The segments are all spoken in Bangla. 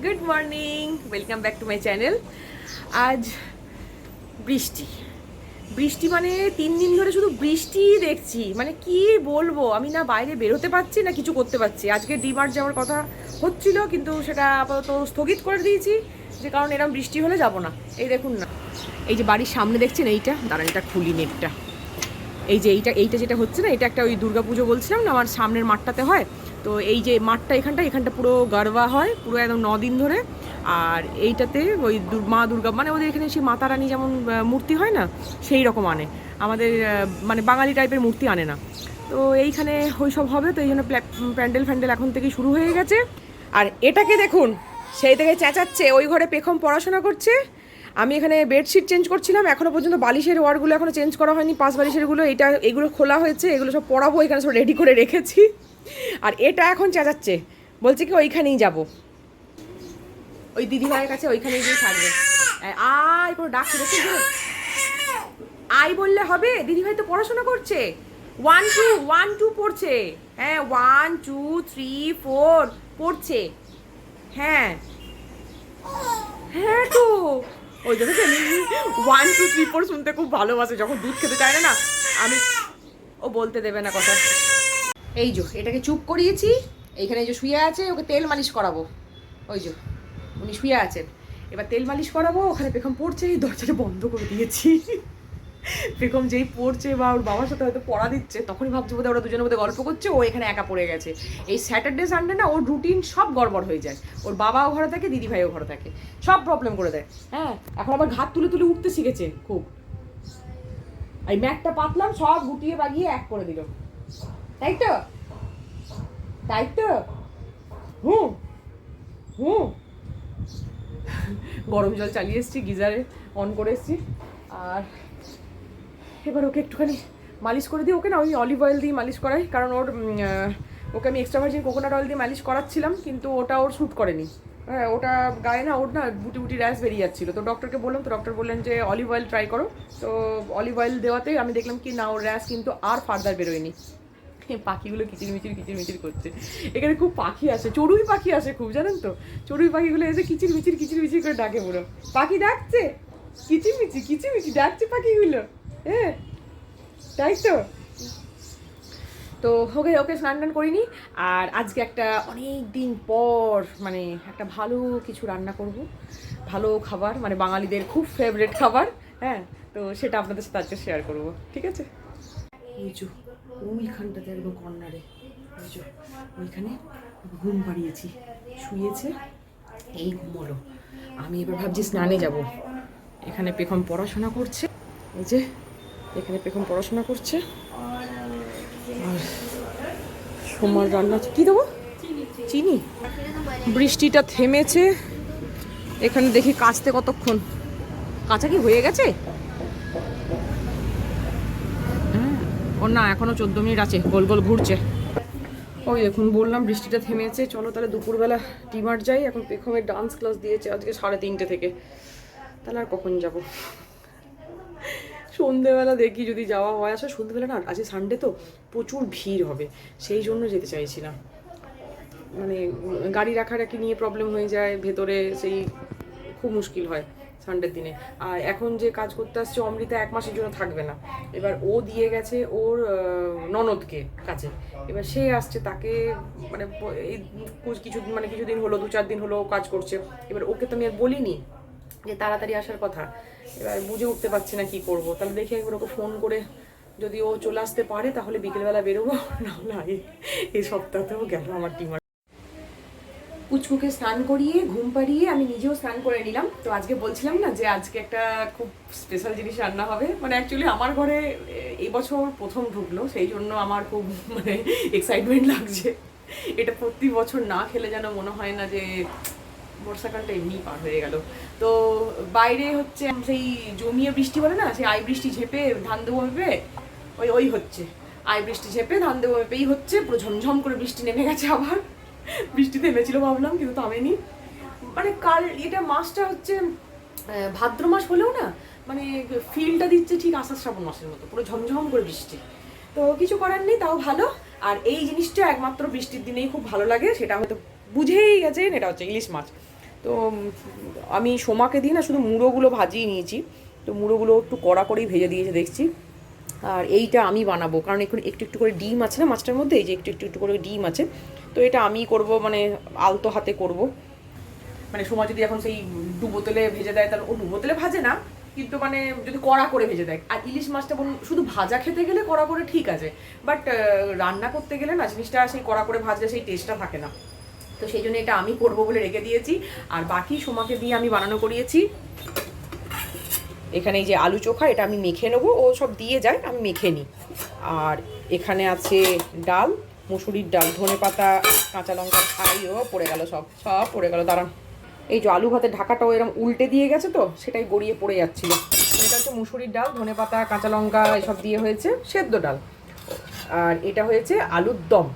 Good morning, welcome back to my channel. আজ বৃষ্টি বৃষ্টি মানে 3 দিন ধরে শুধু বৃষ্টি দেখছি, মানে কি বলবো, আমি না বাইরে বেরোতে পারছি না কিছু করতে পারছি। আজকে ডিমার্ট যাওয়ার কথা হচ্ছিল, কিন্তু সেটা আপাতত স্থগিত করে দিয়েছি, যে কারণ এরকম বৃষ্টি হলে যাব না। এই দেখুন না, এই যে বাড়ির সামনে দেখছেন, এইটা দাঁড়ান, এটা খুলি নেটটা। এই যে এইটা যেটা হচ্ছে না, এটা একটা ওই দুর্গাপুজো বলছিলাম না আমার সামনের মাঠটাতে হয়, তো এই যে মাঠটা এখানটা পুরো গারবা হয় পুরো একদম 9 দিন ধরে। আর এইটাতে ওই মা দুর্গা, মানে ওদের এখানে সেই মাতা রানী যেমন মূর্তি হয় না, সেই রকম আনে। আমাদের মানে বাঙালি টাইপের মূর্তি আনে না। তো এইখানে ওই সব হবে, তো এই জন্য প্যান্ডেল এখন থেকে শুরু হয়ে গেছে। আর এটাকে দেখুন, সেই থেকে চেঁচাচ্ছে, ওই ঘরে পেখম পড়াশোনা করছে, আমি এখানে বেডশিট চেঞ্জ করছিলাম, এখনো পর্যন্ত বালিশের ওয়ারগুলো এখনো চেঞ্জ করা হয়নি, পাঁচ বালিশেরগুলো, এগুলো খোলা হয়েছে, এগুলো সব পরাবো, এখানে সব রেডি করে রেখেছি। আর এটা এখন চেঁচাচ্ছে, বলছে কি ওইখানেই যাব, ওই দিদিভাইয়ের কাছে ওইখানেই গিয়ে থাকবে। আয় কোনো ডাকছে, দেখছি আয় বললে হবে, দিদিভাই তো পড়াশোনা করছে, 1 2 পড়ছে, হ্যাঁ 1 2 3 4 পড়ছে, হ্যাঁ হ্যাঁ তো ওই দেখেছেন 1 2 3 4 শুনতে খুব ভালোবাসে, যখন দুধ খেতে চায় না আমি, ও বলতে দেবে না কথা। এই যে এটাকে চুপ করিয়েছি, এইখানে যে শুয়ে আছে, ওকে তেল মালিশ করাবো। ওই যে উনি শুয়ে আছেন, এবার তেল মালিশ করাবো, ওখানে পেখম পড়ছে, এই দরজাটা বন্ধ করে দিয়েছি। পেখম যেই পড়ছে বা ওর বাবার সাথে হয়তো পড়া দিচ্ছে, তখনই ভাবছি বোধহয় ওরা দুজনের মধ্যে গল্প করছে, ও এখানে একা পড়ে গেছে। এই স্যাটারডে সানডে না ওর রুটিন সব গড়বড় হয়ে যায়, ওর বাবাও ঘরে থাকে, দিদিভাইও ঘরে থাকে, সব প্রবলেম করে দেয়। হ্যাঁ, এখন আবার ঘাট তুলে তুলে উঠতে শিখেছে খুব, এই ম্যাটটা পাতলাম সব গুটিয়ে বাগিয়ে এক করে দিল, তাই তো তাই তো হুম হুম। গরম জল চালিয়ে এসেছি, গিজারে অন করে এসেছি, আর এবার ওকে একটুখানি মালিশ করে দিই। ওকে না আমি অলিভ অয়েল দিয়ে মালিশ করাই, কারণ ওকে আমি এক্সট্রা ভার্জিন কোকোনাট অয়েল দিয়ে মালিশ করাচ্ছিলাম, কিন্তু ওটা ওর শ্যুট করেনি। হ্যাঁ, ওটা গায়ে না ওর না বুটি বুটি র্যাশ বেরিয়ে যাচ্ছিলো, তো ডক্টরকে বললাম, তো ডক্টর বললেন যে অলিভ অয়েল ট্রাই করো। তো অলিভ অয়েল দেওয়াতেই আমি দেখলাম কি না, ওর র্যাশ কিন্তু আর ফার্দার বেরোয়নি। পাখিগুলো কিচিরমিচির করছে, এখানে খুব পাখি আসে, চড়ুই পাখি আসে খুব, জানেন তো, চড়ুই পাখিগুলো এসে কিচিরমিচির করে ডাকে, পুরো পাখি ডাকছে, কিচিরমিচি ডাকছে পাখিগুলো, হ্যাঁ তাই তো। তো ওকে স্নান টান করিনি, আর আজকে একটা অনেক দিন পর মানে একটা ভালো কিছু রান্না করব, ভালো খাবার, মানে বাঙালিদের খুব ফেভারিট খাবার, হ্যাঁ, তো সেটা আপনাদের সাথে আজকে শেয়ার করবো, ঠিক আছে। ওইখানটাতে একদম কর্নারে, ওইখানে ঘুম পাড়িয়েছি, শুয়েছে, এই ঘুমোলো। আমি এবার ভাবছি স্নানে যাব। এখানে পেখম পড়াশোনা করছে, এই যে এখানে পেখম পড়াশোনা করছে, আর সোমার রান্না কি দেবো, চিনি। বৃষ্টিটা থেমেছে, এখানে দেখি কাচতে কতক্ষণ, কাঁচা কি হয়ে গেছে, ও না এখনো 14 মিনিট আছে, গোল গোল ঘুরছে। ওই দেখুন বললাম বৃষ্টিটা থেমেছে, চলো তাহলে দুপুরবেলা ডিমার্ট যাই। এখন পেখমের ডান্স ক্লাস দিয়েছে আজকে 3:30 থেকে, তাহলে আর কখন যাব, সন্ধেবেলা দেখি যদি যাওয়া হয়। আসলে সন্ধেবেলা না, আজকে সানডে তো প্রচুর ভিড় হবে, সেই জন্য যেতে চাইছি না, মানে গাড়ি রাখারাখি নিয়ে প্রবলেম হয়ে যায় ভেতরে, সেই খুব মুশকিল হয় সানডের দিনে। আর এখন যে কাজ করতে আসছে অমৃতা 1 মাসের জন্য থাকবে না, এবার ও দিয়ে গেছে ওর ননদকে কাছে, এবার সে আসছে, তাকে মানে এই কিছুদিন হলো, 2-4 দিন হলো কাজ করছে, এবার ওকে তো আমি আর বলিনি যে তাড়াতাড়ি আসার কথা, এবার বুঝে উঠতে পারছি না কি করব। তাহলে দেখি একবার ওকে ফোন করে, যদি ও চলে আসতে পারে তাহলে বিকেলবেলা বেরোবো, নাহলে এই সপ্তাহতেও গেল আমার ডিমান্ড। পুচকুকে স্নান করিয়ে ঘুম পাড়িয়ে আমি নিজেও স্নান করে নিলাম। তো আজকে বলছিলাম না যে আজকে একটা খুব স্পেশাল জিনিস রান্না হবে, মানে অ্যাকচুয়ালি আমার ঘরে এই বছর প্রথম ঢুকলো, সেই জন্য আমার খুব মানে এক্সাইটমেন্ট লাগছে। এটা প্রতি বছর না খেলে যেন মনে হয় না যে বর্ষাকালটা এমনি পার হয়ে গেল। তো বাইরে হচ্ছে সেই জমিয়ে বৃষ্টি বলে না, সেই আই বৃষ্টি ঝেপে ধান দেবো ভেবে, ওই হচ্ছে আই বৃষ্টি ঝেপে ধান দেবো ভেবেই হচ্ছে, পুরো ঝমঝম করে বৃষ্টি নেমে গেছে আবার। বৃষ্টি থেমেছিল ভাবলাম, কিন্তু থামেনি। মানে কাল এটা মাসটা হচ্ছে ভাদ্র মাস হলেও না, মানে ফিলটা দিচ্ছে ঠিক আষাঢ় শ্রাবণ মাসের মতো, পুরো ঝমঝম করে বৃষ্টি। তো কিছু করার নেই, তাও ভালো। আর এই জিনিসটা একমাত্র বৃষ্টির দিনেই খুব ভালো লাগে, সেটা হয়তো বুঝেই গেছেন, এটা হচ্ছে ইলিশ মাছ। তো আমি সোমাকে দিয়ে না শুধু মুড়োগুলো ভাজিয়ে নিয়েছি, তো মুড়োগুলো একটু কড়া করেই ভেজে দিয়েছে দেখছি। আর এইটা আমি বানাবো, কারণ এখন একটু একটু করে ডিম আছে না মাছটার মধ্যে, এই যে একটু একটু একটু করে ডিম আছে, তো এটা আমি করব, মানে আলতো হাতে করব। মানে সময় যদি এখন সেই ডুবোতেলে ভেজে দেয়, তাহলে ও ডুবোতেলে ভাজে না, কিন্তু মানে যদি কড়া করে ভেজে দেয়। আর ইলিশ মাছটা শুধু ভাজা খেতে গেলে কড়া করে ঠিক আছে, বাট রান্না করতে গেলে না জিনিসটা সেই কড়া করে ভাজলে সেই টেস্টটা থাকে না। তো সেই জন্য এটা আমি করবো বলে রেখে দিয়েছি, আর বাকি সোমাকে দিয়ে আমি বানানো করিয়েছি। এখানে এই যে আলু চোখা, এটা আমি মেখে নেবো, ও সব দিয়ে যায়, আমি মেখে নিই। আর এখানে আছে ডাল, মুসুরির ডাল, ধনেপাতা, কাঁচা লঙ্কা, ছাইও পড়ে গেল, সব সব পড়ে গেল। দাঁড়ান, এই যে আলু ভাতের ঢাকাটাও এরকম উল্টে দিয়ে গেছে, তো সেটাই গড়িয়ে পড়ে যাচ্ছিলো। এটা হচ্ছে মুসুরির ডাল, ধনেপাতা, কাঁচা লঙ্কা এসব দিয়ে হয়েছে সেদ্ধ ডাল। আর এটা হয়েছে আলুর দম।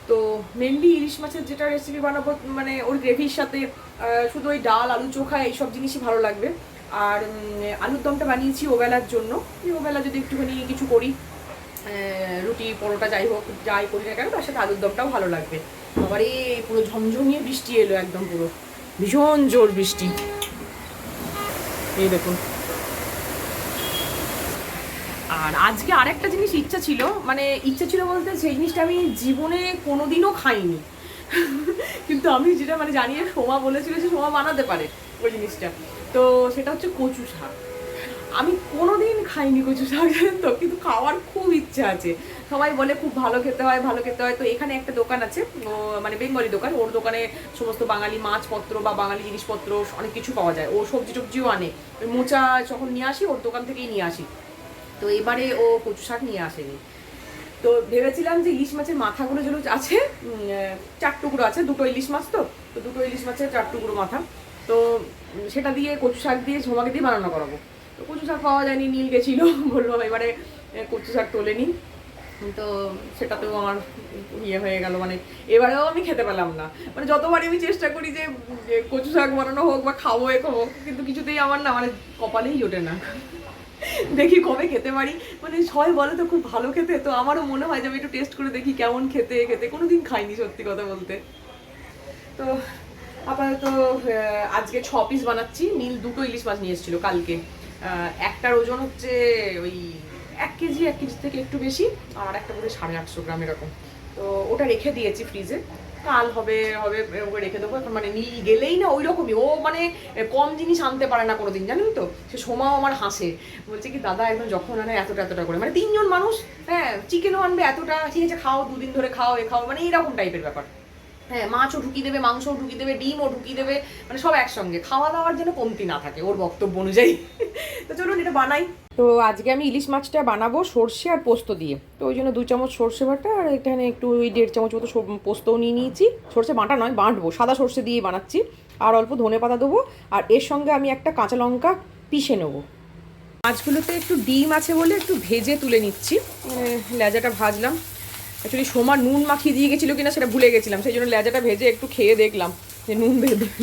তো মেনলি ইলিশ মাছের যেটা রেসিপি বানাবো, মানে ওর গ্রেভির সাথে শুধু ওই ডাল, আলু চোখা এইসব জিনিসই ভালো লাগবে। আর আলুর দমটা বানিয়েছি ওবেলার জন্য, ওবেলা যদি একটুখানি কিছু করি, রুটি পরোটা যাই হোক, যাই করি না কেন, তার সাথে আলুর দমটাও ভালো লাগবে। আবার এই পুরো ঝমঝমিয়ে বৃষ্টি এলো, একদম পুরো ভীষণ জোর বৃষ্টি, এই দেখুন। আর আজকে আরেকটা জিনিস ইচ্ছা ছিল, মানে ইচ্ছা ছিল বলতে সেই জিনিসটা আমি জীবনে কোনোদিনও খাইনি, কিন্তু আমি যেটা মানে জানিয়ে সোমা বলেছিল যে সোমা বানাতে পারে ওই জিনিসটা, তো সেটা হচ্ছে কচু শাক। আমি কোনোদিন খাইনি কচু শাক, তো কিন্তু খাওয়ার খুব ইচ্ছা আছে। সবাই বলে খুব ভালো খেতে হয়, ভালো খেতে হয়। তো এখানে একটা দোকান আছে, ও মানে বেঙ্গলি দোকান, ওর দোকানে সমস্ত বাঙালি মাছপত্র বা বাঙালি জিনিসপত্র অনেক কিছু পাওয়া যায়। ও সবজি টবজিও আনে, ওই মোচা যখন নিয়ে আসি ওর দোকান থেকেই নিয়ে আসি। তো এবারে ও কচু শাক নিয়ে আসেনি, তো ভেবেছিলাম যে ইলিশ মাছের মাথাগুলো যেগুলো আছে, 4 টুকরো আছে, 2টো ইলিশ মাছ, তো 2টো ইলিশ মাছের 4 টুকরো মাথা, তো সেটা দিয়ে কচু শাক দিয়ে ঝোমাকে দিয়ে বানানো করাবো। তো কচু শাক পাওয়া যায়নি, নীল গেছিলো, বললো এবারে কচু শাক তোলে নি, তো সেটাতেও আমার ইয়ে হয়ে গেল, মানে এবারেও আমি খেতে পেলাম না। মানে যতবারই আমি চেষ্টা করি যে কচু শাক বানানো হোক বা খাবো হোক, কিন্তু কিছুতেই আমার না, মানে কপালেই জোটে না। দেখি কবে খেতে পারি, মানে সবাই বলে তো খুব ভালো খেতে, তো আমারও মনে হয় যে আমি একটু টেস্ট করে দেখি কেমন খেতে, কোনোদিন খাইনি সত্যি কথা বলতে। তো আপাতত আজকে 6 পিস বানাচ্ছি। নীল 2টো ইলিশ মাছ নিয়ে এসেছিলো কালকে, একটার ওজন হচ্ছে ওই 1 কেজি, 1 কেজি থেকে একটু বেশি, আর একটা বোধহয় 850 গ্রাম এরকম। তো ওটা রেখে দিয়েছি ফ্রিজে, কাল হবে হবে ওকে রেখে দেবো। এখন মানে নীল গেলেই না ওই রকমই, ও মানে কম জিনিস আনতে পারে না কোনোদিন, জানেন তো। সে সোমাও আমার হাসে, বলছে কি দাদা একদম যখন আনে এতটা এতটা করে, মানে 3 জন মানুষ, হ্যাঁ চিকেনও আনবে এতটা, ঠিক আছে খাও 2 দিন ধরে খাও, খাও, মানে এইরকম টাইপের ব্যাপার। হ্যাঁ মাছও ঢুকিয়ে দেবে, মাংসও ঢুকিয়ে দেবে, ডিমও ঢুকিয়ে দেবে, মানে সব একসঙ্গে, খাওয়া দাওয়ার যেন কমতি না থাকে ওর বক্তব্য অনুযায়ী। তো চলুন এটা বানাই। তো আজকে আমি ইলিশ মাছটা বানাবো সর্ষে আর পোস্ত দিয়ে, তো ওই জন্য 2 চামচ সর্ষে বাটা, আর এখানে একটু ওই 1.5 চামচ মতো পোস্তও নিয়ে নিয়েছি। সর্ষে বাটা নয়, বাটবো, সাদা সর্ষে দিয়ে বানাচ্ছি। আর অল্প ধনে পাতা দেবো, আর এর সঙ্গে আমি একটা কাঁচা লঙ্কা পিষে নেবো। মাছগুলোতে একটু ডিম আছে বলে একটু ভেজে তুলে নিচ্ছি, লেজাটা ভাজলাম। অ্যাকচুয়ালি সোমা নুন মাখিয়ে দিয়ে গেছিলো কিনা সেটা ভুলে গেছিলাম, সেই জন্য লেজাটা ভেজে একটু খেয়ে দেখলাম যে নুন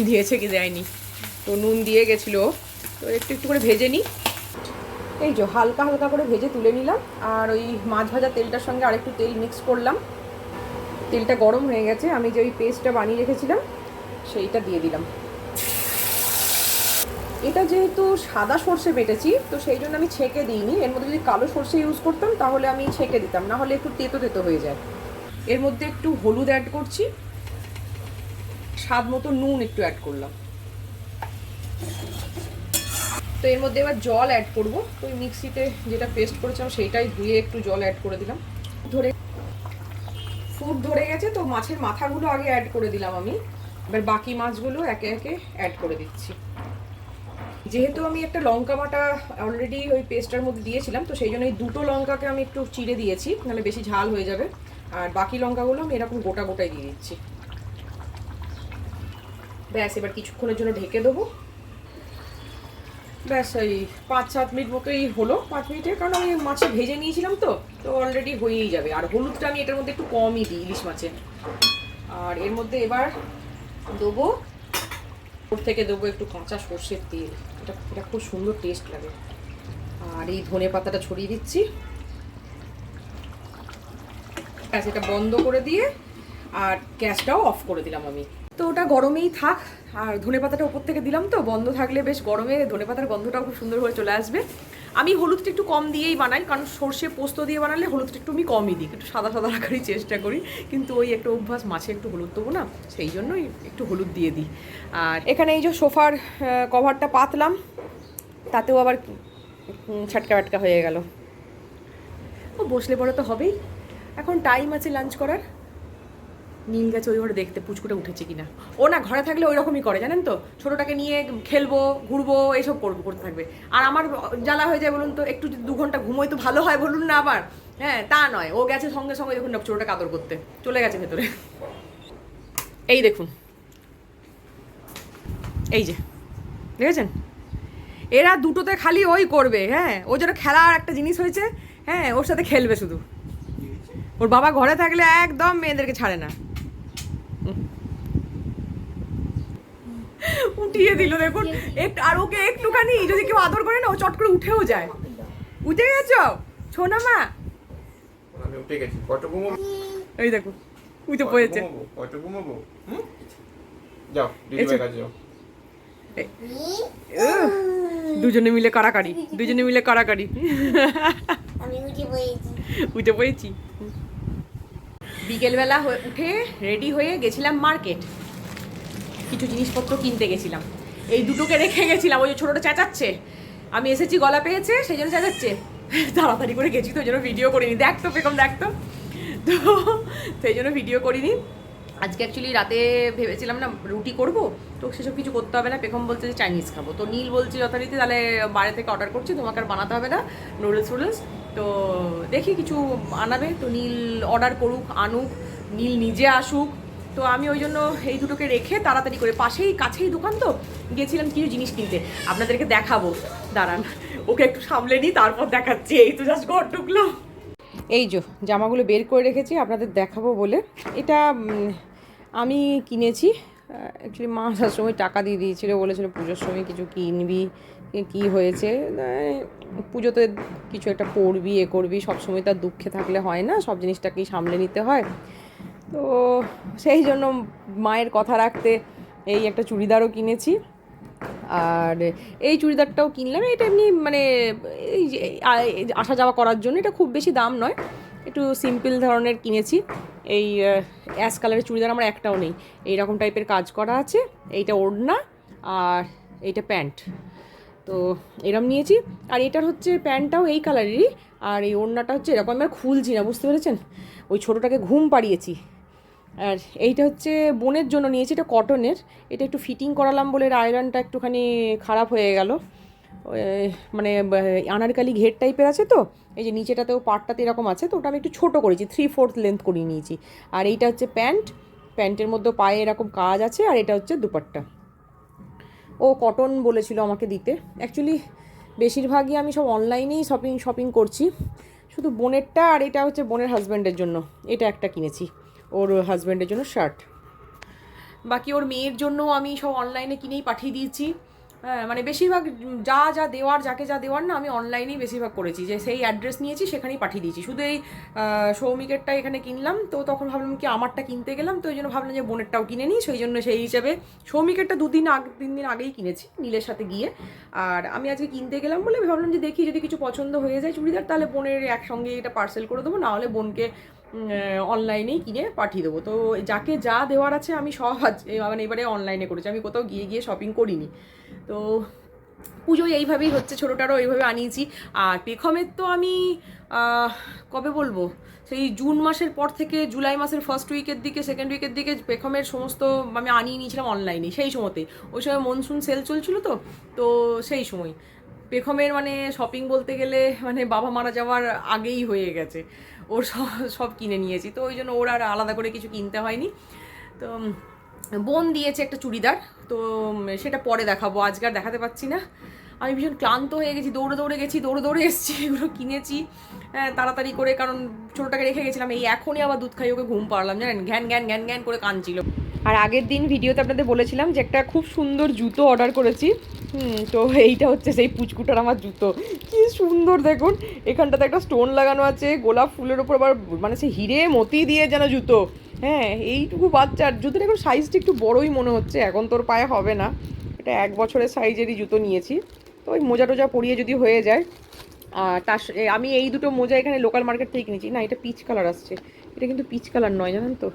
দিয়েছে কি দেয়নি, তো নুন দিয়ে গেছিলো। তো একটু একটু করে ভেজে নিই, এই যে হালকা হালকা করে ভেজে তুলে নিলাম। আর ওই মাছ ভাজা তেলটার সঙ্গে আরেকটু তেল মিক্স করলাম, তেলটা গরম হয়ে গেছে, আমি যে ওই পেস্টটা বানিয়ে রেখেছিলাম সেইটা দিয়ে দিলাম। এটা যেহেতু সাদা সর্ষে বেটেছি, তো সেই জন্য আমি ছেঁকে দিইনি। এর মধ্যে যদি কালো সর্ষে ইউজ করতাম তাহলে আমি ছেঁকে দিতাম, না হলে একটু তেতো তেতো হয়ে যায়। এর মধ্যে একটু হলুদ অ্যাড করছি, স্বাদ মতো নুন একটু অ্যাড করলাম। তো এর মধ্যে এবার জল অ্যাড করব, তো ওই মিক্সিতে যেটা পেস্ট করেছিলাম সেইটাই ধুয়ে একটু জল অ্যাড করে দিলাম। ফুট ধরে গেছে, তো মাছের মাথাগুলো আগে অ্যাড করে দিলাম আমি, এবার বাকি মাছগুলো একে একে অ্যাড করে দিচ্ছি। যেহেতু আমি একটা লঙ্কা বাটা অলরেডি ওই পেস্টটার মধ্যে দিয়েছিলাম, তো সেই জন্য এই 2টো লঙ্কাকে আমি একটু চিড়ে দিয়েছি, নাহলে বেশি ঝাল হয়ে যাবে। আর বাকি লঙ্কাগুলো আমি এরকম গোটা গোটাই দিয়ে দিচ্ছি। ব্যাস এবার কিছুক্ষণের জন্য ঢেকে দেবো। ব্যাস এই 5-7 মিনিট মতোই হলো, 5 মিনিটে, কারণ আমি মাছে ভেজে নিয়েছিলাম, তো অলরেডি হয়েই যাবে। আর হলুদটা আমি এটার মধ্যে একটু কমই দিই ইলিশ মাছে। আর এর মধ্যে এবার দেবো, ওর থেকে দেবো একটু কাঁচা সর্ষের তেল, এটা খুব সুন্দর টেস্ট লাগে। আর এই ধনে পাতাটা ছড়িয়ে দিচ্ছি, ব্যাস এটা বন্ধ করে দিয়ে আর গ্যাসটাও অফ করে দিলাম আমি। তো ওটা গরমেই থাক। আর ধনেপাতাটা ওপর থেকে দিলাম, তো বন্ধ থাকলে বেশ গরমে ধনেপাতার গন্ধটাও খুব সুন্দরভাবে চলে আসবে। আমি হলুদটা একটু কম দিয়েই বানাই, কারণ সর্ষে পোস্ত দিয়ে বানালে হলুদটা একটু আমি কমই দিই, একটু সাদা সাদা রাখারই চেষ্টা করি। কিন্তু ওই একটা অভ্যাস, মাছে একটু হলুদ দেবো না, সেই জন্যই একটু হলুদ দিয়ে দিই। আর এখানে এই যে সোফার কভারটা পাতলাম, তাতেও আবার ছাটকা ফাটকা হয়ে গেল। ও বসলে পরে তো হবেই। এখন টাইম আছে লাঞ্চ করার। নীল গেছে ওই ঘরে দেখতে পুচকুটা উঠেছে কিনা। ও না ঘরে থাকলে ওই রকমই করে, জানেন তো, ছোটোটাকে নিয়ে খেলবো, ঘুরবো, এইসব করতে থাকবে। আর আমার জ্বালা হয়ে যায় বলুন তো, একটু যদি 2 ঘন্টা ঘুমোই তো ভালো হয় বলুন না আবার। হ্যাঁ, তা নয়, ও গেছে সঙ্গে সঙ্গে দেখুন না ছোটোটাকে আদর করতে চলে গেছে ভেতরে। এই দেখুন, এই যে দেখেছেন, এরা দুটোতে খালি ওই করবে। হ্যাঁ, ও যেন খেলার একটা জিনিস হয়েছে, হ্যাঁ ওর সাথে খেলবে শুধু। ওর বাবা ঘরে থাকলে একদম মেয়েদেরকে ছাড়ে না। উঠিয়ে দিল দেখুন, একটু আর ওকে একটুখানি যদি কেউ আদর করে না ও চট করে উঠেও যায়। উঠে গেছো ছোনা মা? আমি উঠে গেছি। কত ঘুমাবো? এই দেখো উঠে পড়েছে। কত ঘুমাবো? যাও দিদি ভাই কাছে যাও। দুজনে মিলে কাড়াকাড়ি, দুজনে মিলে কাড়াকাড়ি। আমি উঠে পড়েছি। বিকেলবেলা উঠে রেডি হয়ে গেছিলাম মার্কেট, কিছু জিনিসপত্র কিনতে গেছিলাম। এই দুটোকে রেখে গেছিলাম, ওই যে ছোটোটা চেঁচাচ্ছে, আমি এসেছি গলা পেয়েছে সেই জন্য চেঁচাচ্ছে। তাড়াতাড়ি করে গেছি তো ওই জন্য ভিডিও করিনি। দেখতো পেকম দেখতো, তো সেই জন্য ভিডিও করিনি। আজকে অ্যাকচুয়ালি রাতে ভেবেছিলাম না রুটি করব, তো সেসব কিছু করতে হবে না। পেখম বলছে যে চাইনিজ খাবো, তো নীল বলছে যথারীতি তাহলে বাইরে থেকে অর্ডার করছি, তোমাকে আর বানাতে হবে না নুডলস। তো দেখি কিছু আনাবে, তো নীল অর্ডার করুক, আনুক, নীল নিজে আসুক। তো আমি ওই জন্য এই দুটোকে রেখে তাড়াতাড়ি করে, কাছেই দোকান তো, গেছিলাম কিছু জিনিস কিনতে। আপনাদেরকে দেখাবো, দাঁড়ান ওকে একটু সামলে নিই তারপর দেখাচ্ছি। এই তো জাস্ট ঘর ঢুকলো। এই যে জামাগুলো বের করে রেখেছি আপনাদের দেখাবো বলে। এটা আমি কিনেছি, অ্যাকচুয়ালি মা আসার সময় টাকা দিয়ে দিয়েছিলো, বলেছিল পুজোর সময় কিছু কিনবি, কি হয়েছে পুজোতে কিছু একটা পড়বি, করবি, সবসময় তার দুঃখে থাকলে হয় না, সব জিনিসটাকেই সামলে নিতে হয়। তো সেই জন্য মায়ের কথা রাখতে এই একটা চুড়িদারও কিনেছি। আর এই চুড়িদারটাও কিনলাম, এটা এমনি মানে এই যে আসা যাওয়া করার জন্য, এটা খুব বেশি দাম নয়, একটু সিম্পল ধরনের কিনেছি। এই অ্যাশ কালারের চুড়িদার আমার একটাও নেই, এইরকম টাইপের কাজ করা আছে। এইটা ওড়না আর এইটা প্যান্ট, তো এরম নিয়েছি। আর এটার হচ্ছে প্যান্টটাও এই কালারেরই, আর এই ওড়নাটা হচ্ছে এরকম। আমি আর খুলছি না, বুঝতে পেরেছেন, ওই ছোটোটাকে ঘুম পাড়িয়েছি। আর এইটা হচ্ছে বোনের জন্য নিয়েছি, এটা কটনের। এটা একটু ফিটিং করালাম বলে আয়রনটা একটুখানি খারাপ হয়ে গেল, মানে আনারকালি ঘের টাইপের আছে তো, এই যে নিচেটাতেও পাটটাতে এরকম আছে, তো ওটা আমি একটু ছোটো করেছি, 3/4 লেন্থ করিয়ে নিয়েছি। আর এইটা হচ্ছে প্যান্টের মধ্যে পায়ে এরকম কাজ আছে। আর এটা হচ্ছে দুপাট্টা। ও কটন বলেছিল আমাকে দিতে। অ্যাকচুয়ালি বেশিরভাগই আমি সব অনলাইনেই শপিং করছি, শুধু বোনেরটা আর এটা হচ্ছে বোনের হাজব্যান্ডের জন্য, এটা একটা কিনেছি ওর হাজব্যান্ডের জন্য শার্ট। বাকি ওর মেয়ের জন্য আমি সব অনলাইনে কিনেই পাঠিয়ে দিয়েছি। হ্যাঁ, মানে বেশিরভাগ যা দেওয়ার, যাকে যা দেওয়ার না, আমি অনলাইনেই বেশিরভাগ করেছি, যে সেই অ্যাড্রেস নিয়েছি সেখানেই পাঠিয়ে দিয়েছি। শুধু এই সৌমিকেরটা এখানে কিনলাম, তো তখন ভাবলাম কি আমারটা কিনতে গেলাম, তো ওই জন্য ভাবলাম যে বোনেরটাও কিনে নিই, সেই জন্য সেই হিসাবে সৌমিকেরটা 3 দিন আগেই কিনেছি নীলের সাথে গিয়ে। আর আমি আজকে কিনতে গেলাম বলে ভাবলাম যে দেখি যদি কিছু পছন্দ হয়ে যায় চুড়িদার, তাহলে বোনের একসঙ্গে এটা পার্সেল করে দেবো, নাহলে বোনকে অনলাইনেই কিনে পাঠিয়ে দেবো। তো যাকে যা দেওয়ার আছে আমি সব মানে এবারে অনলাইনে করেছি, আমি কোথাও গিয়ে শপিং করিনি। তো পুজো এইভাবেই হচ্ছে, ছোটোটারও এইভাবে আনিয়েছি। আর পেখমের তো আমি কবে বলবো, সেই জুন মাসের পর থেকে জুলাই মাসের ফার্স্ট উইকের দিকে, সেকেন্ড উইকের দিকে পেখমের সমস্ত আমি আনিয়ে নিয়েছিলাম অনলাইনে, সেই সময়তেই। ওই সময় মনসুন সেল চলছিল তো সেই সময় পেখমের মানে শপিং বলতে গেলে মানে বাবা মারা যাওয়ার আগেই হয়ে গেছে, ওর সব কিনে নিয়েছি। তো ওই জন্য ওর আর আলাদা করে কিছু কিনতে হয়নি। তো বোন দিয়েছে একটা চুড়িদার, তো সেটা পরে দেখাবো, আজকে আর দেখাতে পাচ্ছি না। আমি ভীষণ ক্লান্ত হয়ে গেছি, দৌড়ে গেছি, দৌড়ে এসেছি, এগুলো কিনেছি তাড়াতাড়ি করে, কারণ ছোটোটাকে রেখে গেছিলাম। এই এখনই আবার দুধ খাই ওকে ঘুম পাড়লাম, জানেন, ঘ্যান করে কাঁদছিল। আর আগের দিন ভিডিওতে আপনাদের বলেছিলাম যে একটা খুব সুন্দর জুতো অর্ডার করেছি। তো এইটা হচ্ছে সেই পুচকুটার আমার জুতো, কি সুন্দর দেখুন, এখানটাতে একটা স্টোন লাগানো আছে, গোলাপ ফুলের ওপর আবার মানে সেই হিরে মতি দিয়ে যেন জুতো, হ্যাঁ এইটুকু বাচ্চার জুতোটা এখন সাইজটা একটু বড়ই মনে হচ্ছে, এখন তোর পায়ে হবে না। এটা 1 বছরের সাইজেরই জুতো নিয়েছি, তো ওই মোজা টোজা পরিয়ে যদি হয়ে যায়। আর আমি এই দুটো মোজা এখানে লোকাল মার্কেট থেকে কিনেছি। না, এটা পিচ কালার আসছে, এটা কিন্তু পিচ কালার নয় জানেন তো,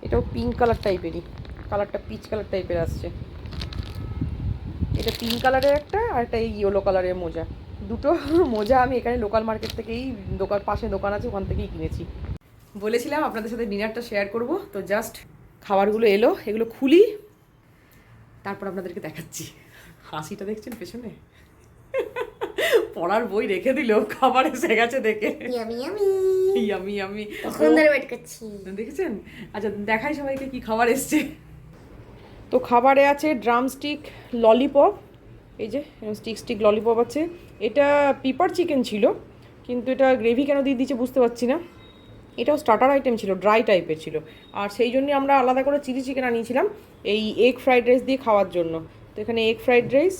এটাও পিঙ্ক কালার টাইপেরই, কালারটা পিচ কালার টাইপের আসছে। এটা পিঙ্ক কালারের একটা, আর একটা এই ইয়েলো কালারের মোজা। দুটো মোজা আমি এখানে লোকাল মার্কেট থেকেই, পাশে দোকান আছে ওখান থেকেই কিনেছি। বলেছিলাম আপনাদের সাথে ডিনারটা শেয়ার করব, তো জাস্ট খাবারগুলো এলো, এগুলো খুলি তারপর আপনাদেরকে দেখাচ্ছি। হাসিটা দেখছেন পেছনে, পড়ার বই রেখে দিল, খাবার এসে গেছে দেখে। ইয়ামি ইয়ামি আমি তখন ধরে ওয়েট করছি। দেখেছেন? আচ্ছা দেখাই সবাইকে কি খাবার এসছে। তো খাবারে আছে ড্রামস্টিক ললিপপ, এই যে স্টিক ললিপপ আছে। এটা পিপার চিকেন ছিল, কিন্তু এটা গ্রেভি কেন দিয়ে দিচ্ছে বুঝতে পারছি না। এটাও স্টার্টার আইটেম ছিল, ড্রাই টাইপের ছিল, আর সেই জন্যই আমরা আলাদা করে চিলি চিকেন আনিয়েছিলাম এই এগ ফ্রাইড রাইস দিয়ে খাওয়ার জন্য। তো এখানে egg fried rice,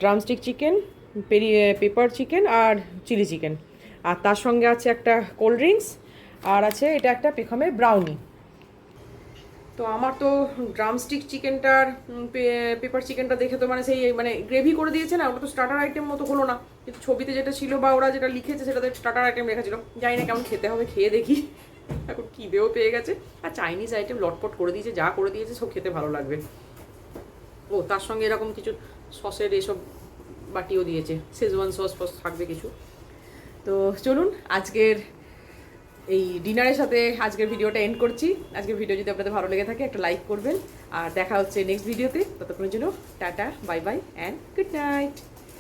drumstick chicken, pepper chicken আর চিলি চিকেন, আর তার সঙ্গে আছে একটা কোল্ড ড্রিঙ্কস, আর আছে এটা একটা পেখমের ব্রাউনি। তো আমার তো ড্রামস্টিক চিকেনটার পেপার চিকেনটা দেখে তো মানে সেই মানে গ্রেভি করে দিয়েছে না, ওটা তো স্টার্টার আইটেম মতো হলো না। কিন্তু ছবিতে যেটা ছিল বা ওরা যেটা লিখেছে সেটাতে স্টার্টার আইটেম লেখা ছিল। জানি না কেমন খেতে হবে, খেয়ে দেখি। এখন খিদেও পেয়ে গেছে, আর চাইনিজ আইটেম লটপট করে দিয়েছে, যা করে দিয়েছে সব খেতে ভালো লাগবে। ও তার সঙ্গে এরকম কিছু সসের এসব বাটিও দিয়েছে, শেজওয়ান সস ফস থাকবে কিছু। তো চলুন আজকের এই ডিনারের সাথে আজকের ভিডিওটা এন্ড করছি। আজকের ভিডিও যদি আপনাদের ভালো লেগে থাকে একটা লাইক করবেন, আর দেখা হচ্ছে নেক্সট ভিডিওতে। ততক্ষণের জন্য tata, bye bye and good night.